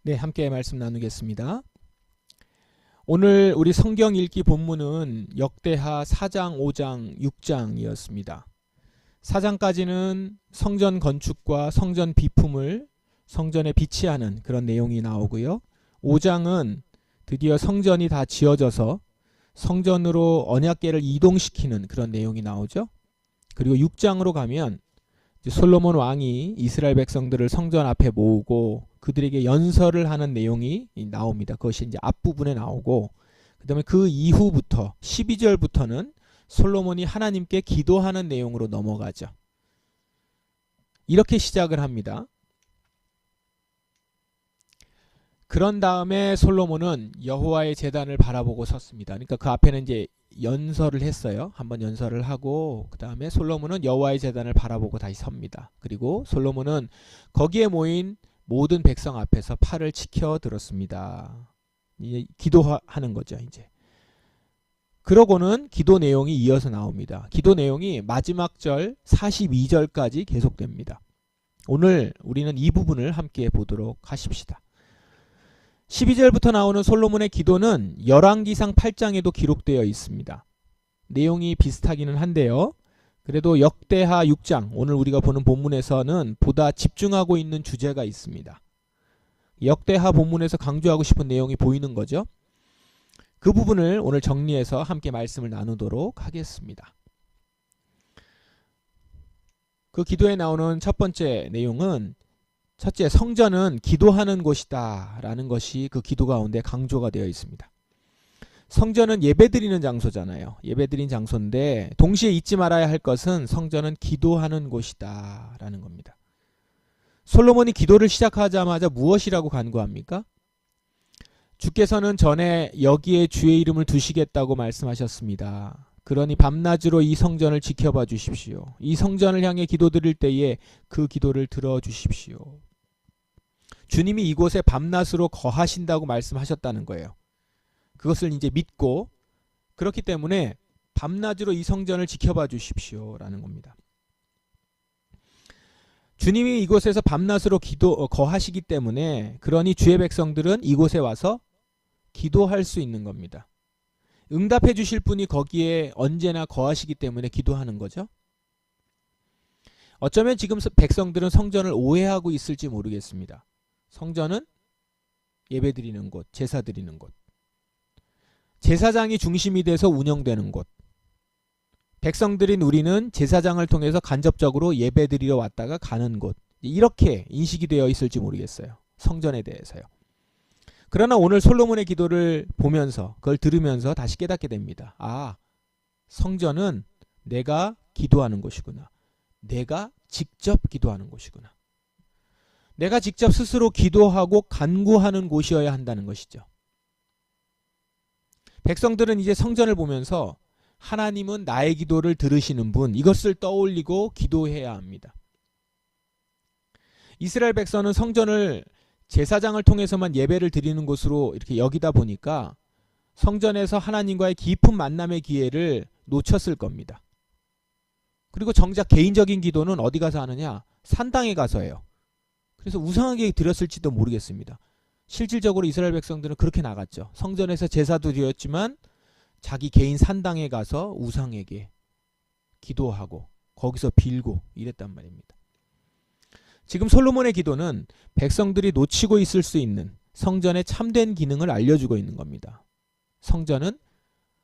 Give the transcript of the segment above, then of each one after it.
네, 함께 말씀 나누겠습니다. 오늘 우리 성경 읽기 본문은 역대하 4장, 5장, 6장이었습니다. 4장까지는 성전 건축과 성전 비품을 성전에 비치하는 그런 내용이 나오고요. 5장은 드디어 성전이 다 지어져서 성전으로 언약궤를 이동시키는 그런 내용이 나오죠. 그리고 6장으로 가면 솔로몬 왕이 이스라엘 백성들을 성전 앞에 모으고 그들에게 연설을 하는 내용이 나옵니다. 그것이 이제 앞부분에 나오고, 그 다음에 그 이후부터 12절부터는 솔로몬이 하나님께 기도하는 내용으로 넘어가죠. 이렇게 시작을 합니다. 그런 다음에 솔로몬은 여호와의 제단을 바라보고 섰습니다. 그러니까 그 앞에는 이제 연설을 했어요. 한번 연설을 하고 그 다음에 솔로몬은 여호와의 제단을 바라보고 다시 섭니다. 그리고 솔로몬은 거기에 모인 모든 백성 앞에서 팔을 치켜 들었습니다. 이제 기도하는 거죠. 이제 그러고는 기도 내용이 이어서 나옵니다. 기도 내용이 마지막 절 42절까지 계속됩니다. 오늘 우리는 이 부분을 함께 보도록 하십시다. 12절부터 나오는 솔로몬의 기도는 열왕기상 8장에도 기록되어 있습니다. 내용이 비슷하기는 한데요. 그래도 역대하 6장, 오늘 우리가 보는 본문에서는 보다 집중하고 있는 주제가 있습니다. 역대하 본문에서 강조하고 싶은 내용이 보이는 거죠. 그 부분을 오늘 정리해서 함께 말씀을 나누도록 하겠습니다. 그 기도에 나오는 첫 번째 내용은, 첫째, 성전은 기도하는 곳이다 라는 것이 그 기도 가운데 강조가 되어 있습니다. 성전은 예배드리는 장소잖아요. 예배드리는 장소인데 동시에 잊지 말아야 할 것은 성전은 기도하는 곳이다 라는 겁니다. 솔로몬이 기도를 시작하자마자 무엇이라고 간구합니까? 주께서는 전에 여기에 주의 이름을 두시겠다고 말씀하셨습니다. 그러니 밤낮으로 이 성전을 지켜봐 주십시오. 이 성전을 향해 기도드릴 때에 그 기도를 들어주십시오. 주님이 이곳에 밤낮으로 거하신다고 말씀하셨다는 거예요. 그것을 이제 믿고, 그렇기 때문에 밤낮으로 이 성전을 지켜봐 주십시오 라는 겁니다. 주님이 이곳에서 밤낮으로 거하시기 때문에, 그러니 주의 백성들은 이곳에 와서 기도할 수 있는 겁니다. 응답해 주실 분이 거기에 언제나 거하시기 때문에 기도하는 거죠. 어쩌면 지금 백성들은 성전을 오해하고 있을지 모르겠습니다. 성전은 예배드리는 곳, 제사 드리는 곳, 제사장이 중심이 돼서 운영되는 곳, 백성들인 우리는 제사장을 통해서 간접적으로 예배드리러 왔다가 가는 곳, 이렇게 인식이 되어 있을지 모르겠어요. 성전에 대해서요. 그러나 오늘 솔로몬의 기도를 보면서, 그걸 들으면서 다시 깨닫게 됩니다. 아, 성전은 내가 기도하는 곳이구나. 내가 직접 기도하는 곳이구나. 내가 직접 스스로 기도하고 간구하는 곳이어야 한다는 것이죠. 백성들은 이제 성전을 보면서 하나님은 나의 기도를 들으시는 분, 이것을 떠올리고 기도해야 합니다. 이스라엘 백성은 성전을 제사장을 통해서만 예배를 드리는 곳으로 이렇게 여기다 보니까 성전에서 하나님과의 깊은 만남의 기회를 놓쳤을 겁니다. 그리고 정작 개인적인 기도는 어디 가서 하느냐? 산당에 가서 해요. 그래서 우상에게 드렸을지도 모르겠습니다. 실질적으로 이스라엘 백성들은 그렇게 나갔죠. 성전에서 제사도 드렸지만 자기 개인 산당에 가서 우상에게 기도하고 거기서 빌고 이랬단 말입니다. 지금 솔로몬의 기도는 백성들이 놓치고 있을 수 있는 성전의 참된 기능을 알려주고 있는 겁니다. 성전은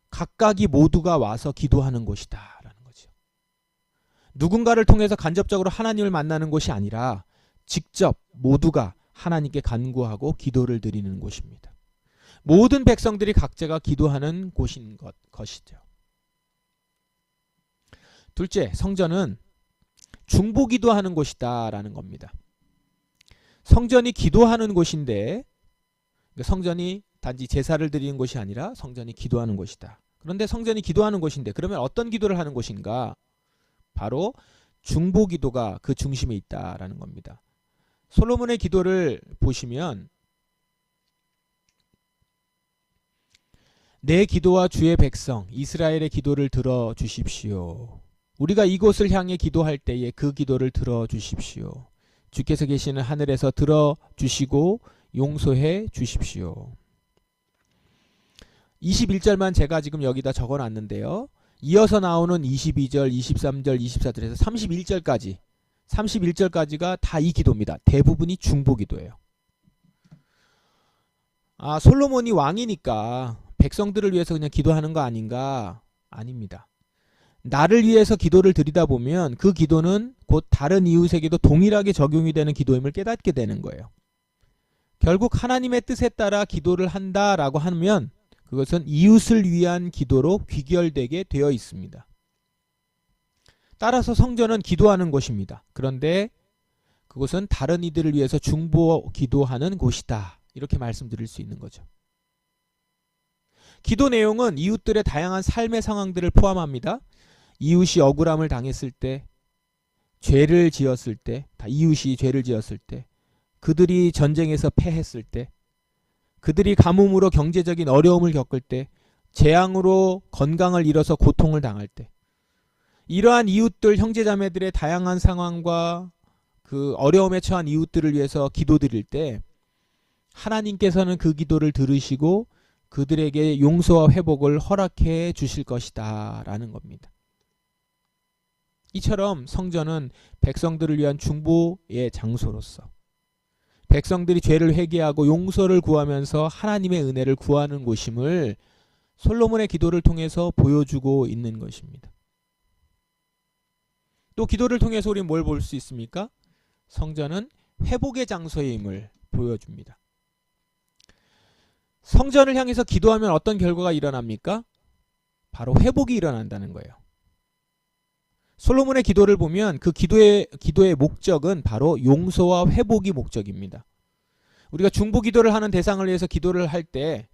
각각이 모두가 와서 기도하는 곳이다 라는 거죠. 누군가를 통해서 간접적으로 하나님을 만나는 곳이 아니라 직접 모두가 하나님께 간구하고 기도를 드리는 곳입니다. 모든 백성들이 각자가 기도하는 곳인 것이죠. 둘째, 성전은 중보기도하는 곳이다 라는 겁니다. 성전이 기도하는 곳인데, 성전이 단지 제사를 드리는 곳이 아니라 성전이 기도하는 곳이다. 그런데 성전이 기도하는 곳인데 그러면 어떤 기도를 하는 곳인가? 바로 중보기도가 그 중심에 있다라는 겁니다. 솔로몬의 기도를 보시면 내 기도와 주의 백성 이스라엘의 기도를 들어주십시오. 우리가 이곳을 향해 기도할 때에 그 기도를 들어주십시오. 주께서 계시는 하늘에서 들어주시고 용서해 주십시오. 21절만 제가 지금 여기다 적어놨는데요. 이어서 나오는 22절, 23절, 24절에서 31절까지가 다 이 기도입니다. 대부분이 중보기도예요. 솔로몬이 왕이니까 백성들을 위해서 그냥 기도하는 거 아닌가? 아닙니다. 나를 위해서 기도를 드리다 보면 그 기도는 곧 다른 이웃에게도 동일하게 적용이 되는 기도임을 깨닫게 되는 거예요. 결국 하나님의 뜻에 따라 기도를 한다라고 하면 그것은 이웃을 위한 기도로 귀결되게 되어 있습니다. 따라서 성전은 기도하는 곳입니다. 그런데 그것은 다른 이들을 위해서 중보 기도하는 곳이다. 이렇게 말씀드릴 수 있는 거죠. 기도 내용은 이웃들의 다양한 삶의 상황들을 포함합니다. 이웃이 억울함을 당했을 때, 죄를 지었을 때, 이웃이 죄를 지었을 때, 그들이 전쟁에서 패했을 때, 그들이 가뭄으로 경제적인 어려움을 겪을 때, 재앙으로 건강을 잃어서 고통을 당할 때, 이러한 이웃들, 형제자매들의 다양한 상황과 그 어려움에 처한 이웃들을 위해서 기도드릴 때 하나님께서는 그 기도를 들으시고 그들에게 용서와 회복을 허락해 주실 것이다 라는 겁니다. 이처럼 성전은 백성들을 위한 중보의 장소로서 백성들이 죄를 회개하고 용서를 구하면서 하나님의 은혜를 구하는 곳임을 솔로몬의 기도를 통해서 보여주고 있는 것입니다. 또 기도를 통해서 우리는 뭘 볼 수 있습니까? 성전은 회복의 장소임을 보여줍니다. 성전을 향해서 기도하면 어떤 결과가 일어납니까? 바로 회복이 일어난다는 거예요. 솔로몬의 기도를 보면 그 기도의 목적은 바로 용서와 회복이 목적입니다. 우리가 중보기도를 하는 대상을 위해서 기도를 할 때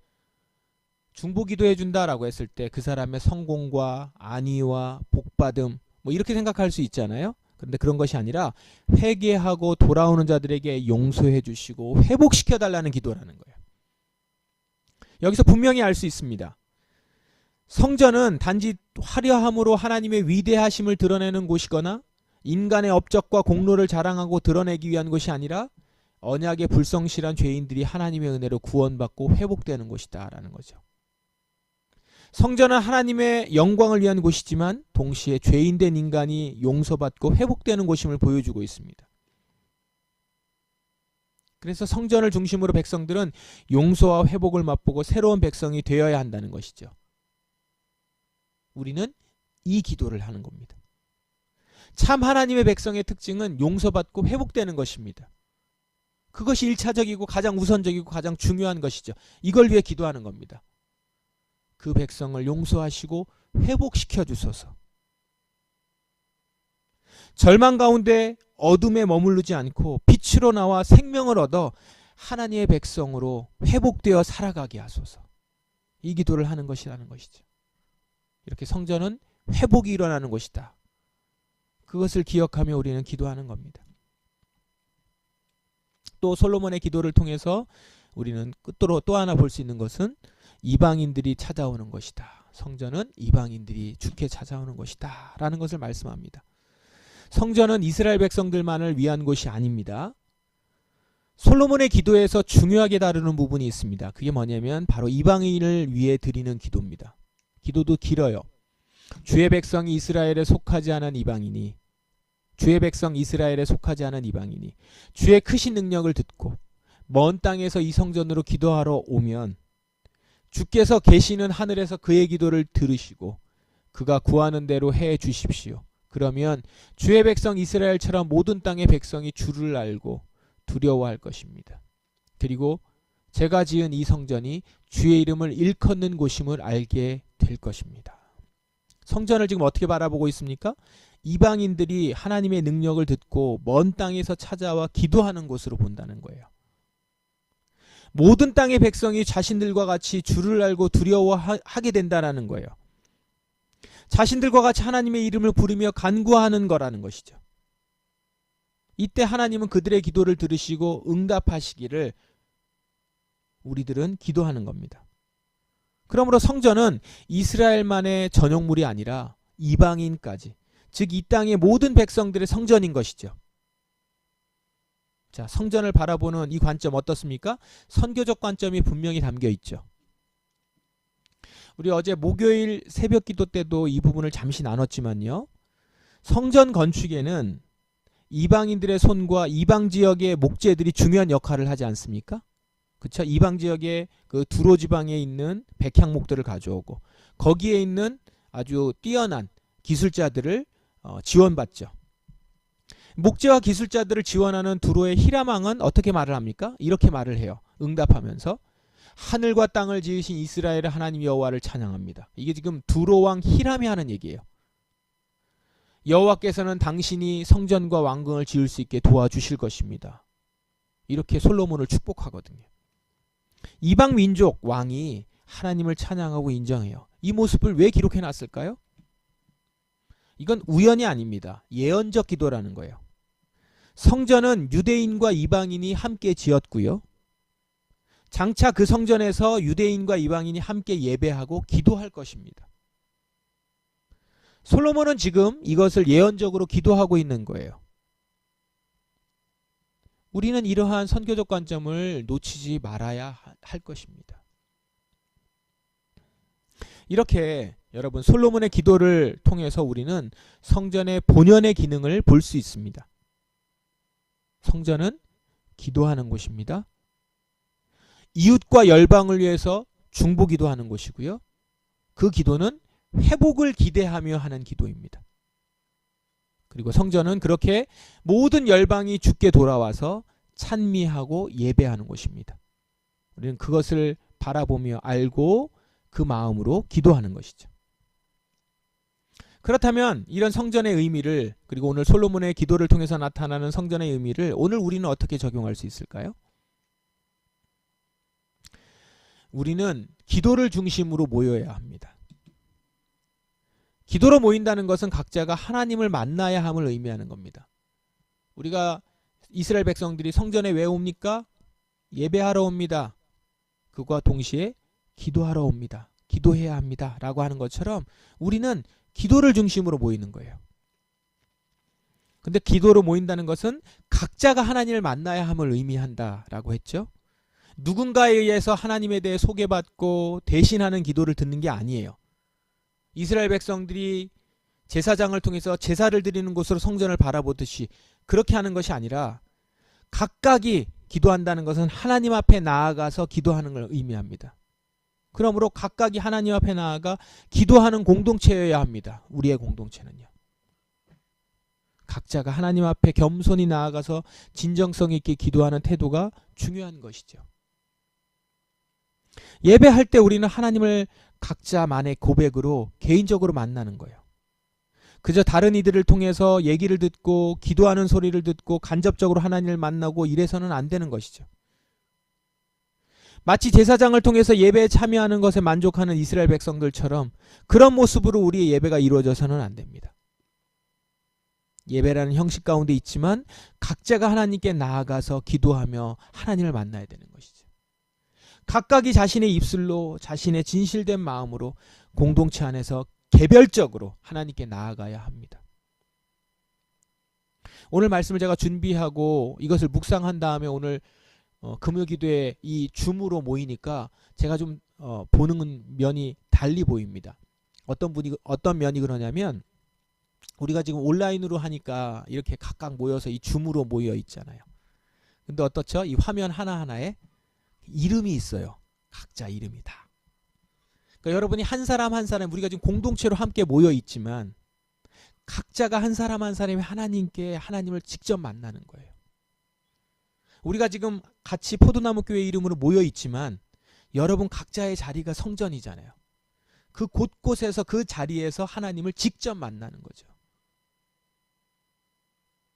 중보기도해 준다라고 했을 때 그 사람의 성공과 안위와 복받음 이렇게 생각할 수 있잖아요. 그런데 그런 것이 아니라 회개하고 돌아오는 자들에게 용서해 주시고 회복시켜 달라는 기도라는 거예요. 여기서 분명히 알 수 있습니다. 성전은 단지 화려함으로 하나님의 위대하심을 드러내는 곳이거나 인간의 업적과 공로를 자랑하고 드러내기 위한 것이 아니라 언약의 불성실한 죄인들이 하나님의 은혜로 구원받고 회복되는 곳이다 라는 거죠. 성전은 하나님의 영광을 위한 곳이지만 동시에 죄인된 인간이 용서받고 회복되는 곳임을 보여주고 있습니다. 그래서 성전을 중심으로 백성들은 용서와 회복을 맛보고 새로운 백성이 되어야 한다는 것이죠. 우리는 이 기도를 하는 겁니다. 참 하나님의 백성의 특징은 용서받고 회복되는 것입니다. 그것이 1차적이고 가장 우선적이고 가장 중요한 것이죠. 이걸 위해 기도하는 겁니다. 그 백성을 용서하시고 회복시켜 주소서. 절망 가운데 어둠에 머무르지 않고 빛으로 나와 생명을 얻어 하나님의 백성으로 회복되어 살아가게 하소서. 이 기도를 하는 것이라는 것이죠. 이렇게 성전은 회복이 일어나는 곳이다. 그것을 기억하며 우리는 기도하는 겁니다. 또 솔로몬의 기도를 통해서 우리는 끝으로 또 하나 볼 수 있는 것은 이방인들이 찾아오는 것이다. 성전은 이방인들이 주께 찾아오는 것이다 라는 것을 말씀합니다. 성전은 이스라엘 백성들만을 위한 곳이 아닙니다. 솔로몬의 기도에서 중요하게 다루는 부분이 있습니다. 그게 뭐냐면 바로 이방인을 위해 드리는 기도입니다. 기도도 길어요. 주의 백성이 이스라엘에 속하지 않은 이방인이 주의 백성 이스라엘에 속하지 않은 이방인이 주의 크신 능력을 듣고 먼 땅에서 이 성전으로 기도하러 오면 주께서 계시는 하늘에서 그의 기도를 들으시고 그가 구하는 대로 해 주십시오. 그러면 주의 백성 이스라엘처럼 모든 땅의 백성이 주를 알고 두려워할 것입니다. 그리고 제가 지은 이 성전이 주의 이름을 일컫는 곳임을 알게 될 것입니다. 성전을 지금 어떻게 바라보고 있습니까? 이방인들이 하나님의 능력을 듣고 먼 땅에서 찾아와 기도하는 곳으로 본다는 거예요. 모든 땅의 백성이 자신들과 같이 주를 알고 두려워하게 된다는 거예요. 자신들과 같이 하나님의 이름을 부르며 간구하는 거라는 것이죠. 이때 하나님은 그들의 기도를 들으시고 응답하시기를 우리들은 기도하는 겁니다. 그러므로 성전은 이스라엘만의 전용물이 아니라 이방인까지, 즉 이 땅의 모든 백성들의 성전인 것이죠. 자, 성전을 바라보는 이 관점 어떻습니까? 선교적 관점이 분명히 담겨 있죠. 우리 어제 목요일 새벽 기도 때도 이 부분을 잠시 나눴지만요. 성전 건축에는 이방인들의 손과 이방 지역의 목재들이 중요한 역할을 하지 않습니까? 그쵸? 이방 지역의 그 두로 지방에 있는 백향목들을 가져오고 거기에 있는 아주 뛰어난 기술자들을 지원받죠. 목재와 기술자들을 지원하는 두로의 히람왕은 어떻게 말을 합니까? 이렇게 말을 해요. 응답하면서 하늘과 땅을 지으신 이스라엘의 하나님 여호와를 찬양합니다. 이게 지금 두로 왕 히람이 하는 얘기예요. 여호와께서는 당신이 성전과 왕궁을 지을 수 있게 도와주실 것입니다. 이렇게 솔로몬을 축복하거든요. 이방 민족 왕이 하나님을 찬양하고 인정해요. 이 모습을 왜 기록해 놨을까요? 이건 우연이 아닙니다. 예언적 기도라는 거예요. 성전은 유대인과 이방인이 함께 지었고요. 장차 그 성전에서 유대인과 이방인이 함께 예배하고 기도할 것입니다. 솔로몬은 지금 이것을 예언적으로 기도하고 있는 거예요. 우리는 이러한 선교적 관점을 놓치지 말아야 할 것입니다. 이렇게 여러분 솔로몬의 기도를 통해서 우리는 성전의 본연의 기능을 볼 수 있습니다. 성전은 기도하는 곳입니다. 이웃과 열방을 위해서 중보기도하는 곳이고요. 그 기도는 회복을 기대하며 하는 기도입니다. 그리고 성전은 그렇게 모든 열방이 주께 돌아와서 찬미하고 예배하는 곳입니다. 우리는 그것을 바라보며 알고 그 마음으로 기도하는 것이죠. 그렇다면 이런 성전의 의미를, 그리고 오늘 솔로몬의 기도를 통해서 나타나는 성전의 의미를 오늘 우리는 어떻게 적용할 수 있을까요? 우리는 기도를 중심으로 모여야 합니다. 기도로 모인다는 것은 각자가 하나님을 만나야 함을 의미하는 겁니다. 우리가 이스라엘 백성들이 성전에 왜 옵니까? 예배하러 옵니다. 그와 동시에 기도하러 옵니다. 기도해야 합니다. 라고 하는 것처럼 우리는 기도를 중심으로 모이는 거예요. 근데 기도로 모인다는 것은 각자가 하나님을 만나야 함을 의미한다라고 했죠. 누군가에 의해서 하나님에 대해 소개받고 대신하는 기도를 듣는 게 아니에요. 이스라엘 백성들이 제사장을 통해서 제사를 드리는 곳으로 성전을 바라보듯이 그렇게 하는 것이 아니라 각각이 기도한다는 것은 하나님 앞에 나아가서 기도하는 걸 의미합니다. 그러므로 각각이 하나님 앞에 나아가 기도하는 공동체여야 합니다. 우리의 공동체는요. 각자가 하나님 앞에 겸손히 나아가서 진정성 있게 기도하는 태도가 중요한 것이죠. 예배할 때 우리는 하나님을 각자만의 고백으로 개인적으로 만나는 거예요. 그저 다른 이들을 통해서 얘기를 듣고 기도하는 소리를 듣고 간접적으로 하나님을 만나고 이래서는 안 되는 것이죠. 마치 제사장을 통해서 예배에 참여하는 것에 만족하는 이스라엘 백성들처럼 그런 모습으로 우리의 예배가 이루어져서는 안 됩니다. 예배라는 형식 가운데 있지만 각자가 하나님께 나아가서 기도하며 하나님을 만나야 되는 것이죠. 각각이 자신의 입술로 자신의 진실된 마음으로 공동체 안에서 개별적으로 하나님께 나아가야 합니다. 오늘 말씀을 제가 준비하고 이것을 묵상한 다음에 오늘 금요기도에 이 줌으로 모이니까 제가 좀 보는 면이 달리 보입니다. 어떤 면이 그러냐면 우리가 지금 온라인으로 하니까 이렇게 각각 모여서 이 줌으로 모여 있잖아요. 근데 어떻죠? 이 화면 하나하나에 이름이 있어요. 각자 이름이 다. 그러니까 여러분이 한 사람 한 사람 우리가 지금 공동체로 함께 모여 있지만 각자가 한 사람 한 사람이 하나님을 직접 만나는 거예요. 우리가 지금 같이 포도나무 교회 이름으로 모여 있지만 여러분 각자의 자리가 성전이잖아요. 그 곳곳에서 그 자리에서 하나님을 직접 만나는 거죠.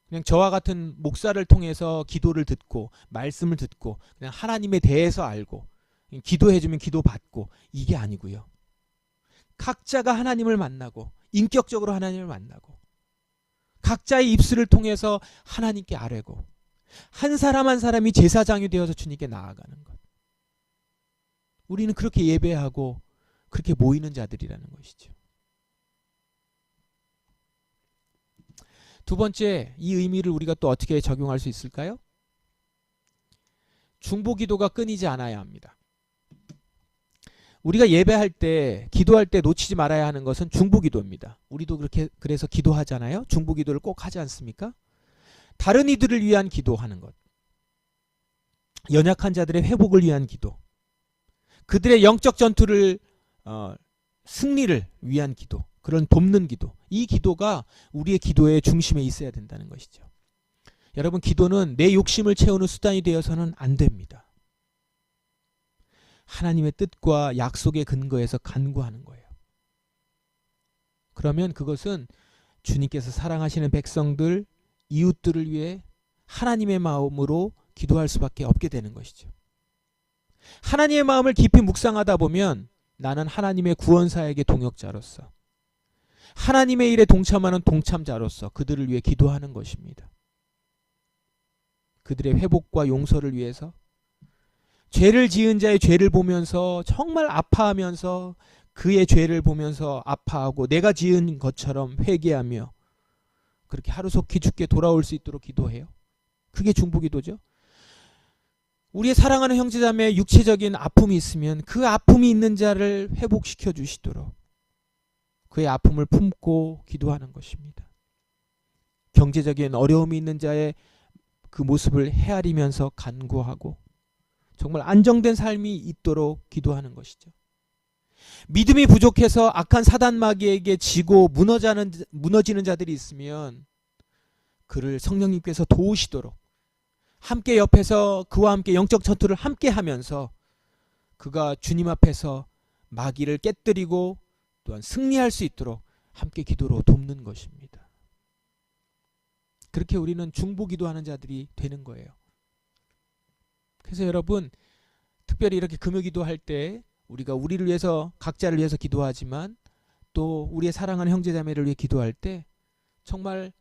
그냥 저와 같은 목사를 통해서 기도를 듣고 말씀을 듣고 그냥 하나님에 대해서 알고 기도해주면 기도받고 이게 아니고요. 각자가 하나님을 만나고 인격적으로 하나님을 만나고 각자의 입술을 통해서 하나님께 아뢰고 한 사람 한 사람이 제사장이 되어서 주님께 나아가는 것. 우리는 그렇게 예배하고 그렇게 모이는 자들이라는 것이죠. 두 번째, 이 의미를 우리가 또 어떻게 적용할 수 있을까요? 중보기도가 끊이지 않아야 합니다. 우리가 예배할 때, 기도할 때 놓치지 말아야 하는 것은 중보기도입니다. 우리도 그렇게 그래서 기도하잖아요. 중보기도를 꼭 하지 않습니까? 다른 이들을 위한 기도하는 것, 연약한 자들의 회복을 위한 기도, 그들의 영적 전투를 승리를 위한 기도, 그런 돕는 기도, 이 기도가 우리의 기도의 중심에 있어야 된다는 것이죠. 여러분, 기도는 내 욕심을 채우는 수단이 되어서는 안 됩니다. 하나님의 뜻과 약속의 근거에서 간구하는 거예요. 그러면 그것은 주님께서 사랑하시는 백성들, 이웃들을 위해 하나님의 마음으로 기도할 수밖에 없게 되는 것이죠. 하나님의 마음을 깊이 묵상하다 보면 나는 하나님의 구원사에게 동역자로서, 하나님의 일에 동참하는 동참자로서 그들을 위해 기도하는 것입니다. 그들의 회복과 용서를 위해서, 죄를 지은 자의 죄를 보면서 정말 아파하면서 그의 죄를 보면서 아파하고 내가 지은 것처럼 회개하며 그렇게 하루속히 주께 돌아올 수 있도록 기도해요. 그게 중보기도죠. 우리의 사랑하는 형제자매의 육체적인 아픔이 있으면 그 아픔이 있는 자를 회복시켜 주시도록 그의 아픔을 품고 기도하는 것입니다. 경제적인 어려움이 있는 자의 그 모습을 헤아리면서 간구하고 정말 안정된 삶이 있도록 기도하는 것이죠. 믿음이 부족해서 악한 사단 마귀에게 지고 무너지는 자들이 있으면 그를 성령님께서 도우시도록 함께 옆에서 그와 함께 영적 전투를 함께 하면서 그가 주님 앞에서 마귀를 깨뜨리고 또한 승리할 수 있도록 함께 기도로 돕는 것입니다. 그렇게 우리는 중보기도하는 자들이 되는 거예요. 그래서 여러분, 특별히 이렇게 금요기도할 때 우리가 우리를 위해서, 각자를 위해서 기도하지만 또 우리의 사랑하는 형제자매를 위해 기도할 때 정말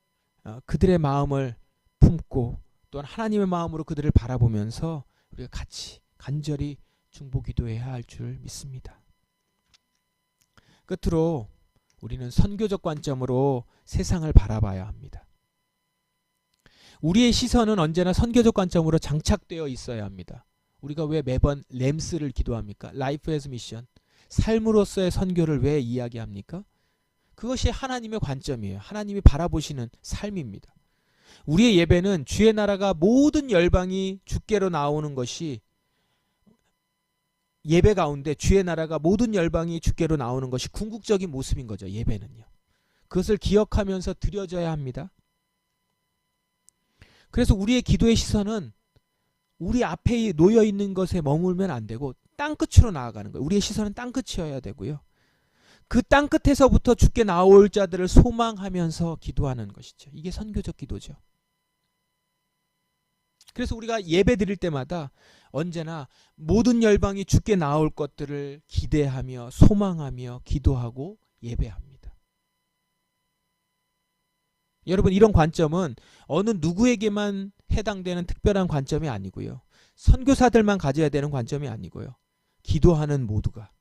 그들의 마음을 품고 또한 하나님의 마음으로 그들을 바라보면서 우리가 같이 간절히 중보기도해야 할 줄 믿습니다. 끝으로 우리는 선교적 관점으로 세상을 바라봐야 합니다. 우리의 시선은 언제나 선교적 관점으로 장착되어 있어야 합니다. 우리가 왜 매번 램스를 기도합니까? Life as Mission, 삶으로서의 선교를 왜 이야기합니까? 그것이 하나님의 관점이에요. 하나님이 바라보시는 삶입니다. 우리의 예배는 주의 나라가 모든 열방이 주께로 나오는 것이, 예배 가운데 주의 나라가 모든 열방이 주께로 나오는 것이 궁극적인 모습인 거죠. 예배는요. 그것을 기억하면서 드려져야 합니다. 그래서 우리의 기도의 시선은 우리 앞에 놓여 있는 것에 머물면 안 되고 땅끝으로 나아가는 거예요. 우리의 시선은 땅끝이어야 되고요. 그 땅끝에서부터 주께 나올 자들을 소망하면서 기도하는 것이죠. 이게 선교적 기도죠. 그래서 우리가 예배 드릴 때마다 언제나 모든 열방이 주께 나올 것들을 기대하며 소망하며 기도하고 예배합니다. 여러분, 이런 관점은 어느 누구에게만 해당되는 특별한 관점이 아니고요. 선교사들만 가져야 되는 관점이 아니고요. 기도하는 모두가,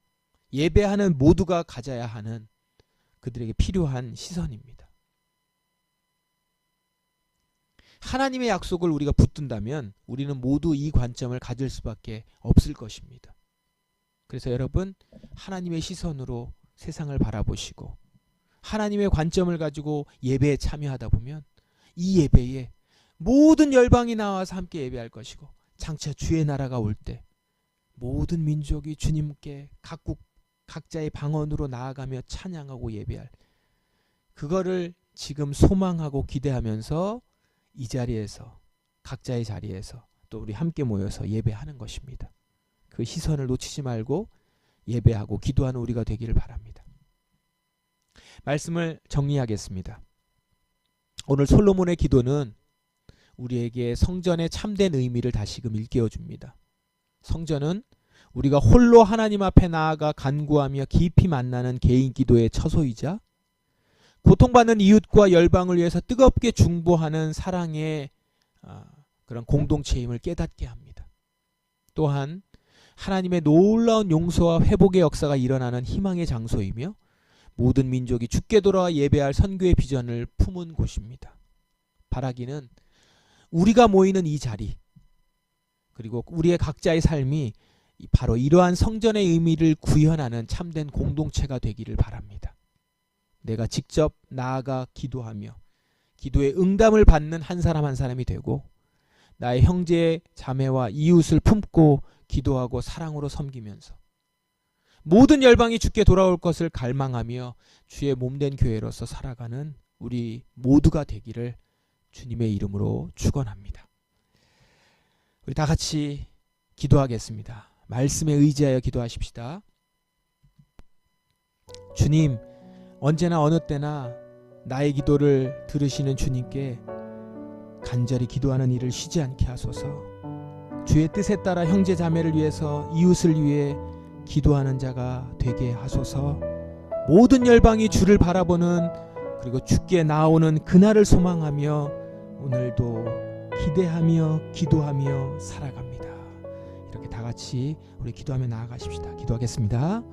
예배하는 모두가 가져야 하는 그들에게 필요한 시선입니다. 하나님의 약속을 우리가 붙든다면 우리는 모두 이 관점을 가질 수밖에 없을 것입니다. 그래서 여러분, 하나님의 시선으로 세상을 바라보시고 하나님의 관점을 가지고 예배에 참여하다 보면 이 예배에 모든 열방이 나와서 함께 예배할 것이고, 장차 주의 나라가 올 때 모든 민족이 주님께 각국 각자의 방언으로 나아가며 찬양하고 예배할, 그거를 지금 소망하고 기대하면서 이 자리에서, 각자의 자리에서 또 우리 함께 모여서 예배하는 것입니다. 그 시선을 놓치지 말고 예배하고 기도하는 우리가 되기를 바랍니다. 말씀을 정리하겠습니다. 오늘 솔로몬의 기도는 우리에게 성전의 참된 의미를 다시금 일깨워 줍니다. 성전은 우리가 홀로 하나님 앞에 나아가 간구하며 깊이 만나는 개인 기도의 처소이자 고통받는 이웃과 열방을 위해서 뜨겁게 중보하는 사랑의 그런 공동체임을 깨닫게 합니다. 또한 하나님의 놀라운 용서와 회복의 역사가 일어나는 희망의 장소이며 모든 민족이 주께 돌아와 예배할 선교의 비전을 품은 곳입니다. 바라기는 우리가 모이는 이 자리, 그리고 우리의 각자의 삶이 바로 이러한 성전의 의미를 구현하는 참된 공동체가 되기를 바랍니다. 내가 직접 나아가 기도하며 기도의 응답을 받는 한 사람 한 사람이 되고 나의 형제 자매와 이웃을 품고 기도하고 사랑으로 섬기면서 모든 열방이 주께 돌아올 것을 갈망하며 주의 몸된 교회로서 살아가는 우리 모두가 되기를 주님의 이름으로 축원합니다. 우리 다 같이 기도하겠습니다. 말씀에 의지하여 기도하십시다. 주님, 언제나 어느 때나 나의 기도를 들으시는 주님께 간절히 기도하는 일을 쉬지 않게 하소서. 주의 뜻에 따라 형제 자매를 위해서 이웃을 위해 기도하는 자가 되게 하소서. 모든 열방이 주를 바라보는 그리고 주께 나오는 그날을 소망하며 오늘도 기대하며 기도하며 살아갑니다. 이렇게 다 같이 우리 기도하며 나아가십시다. 기도하겠습니다.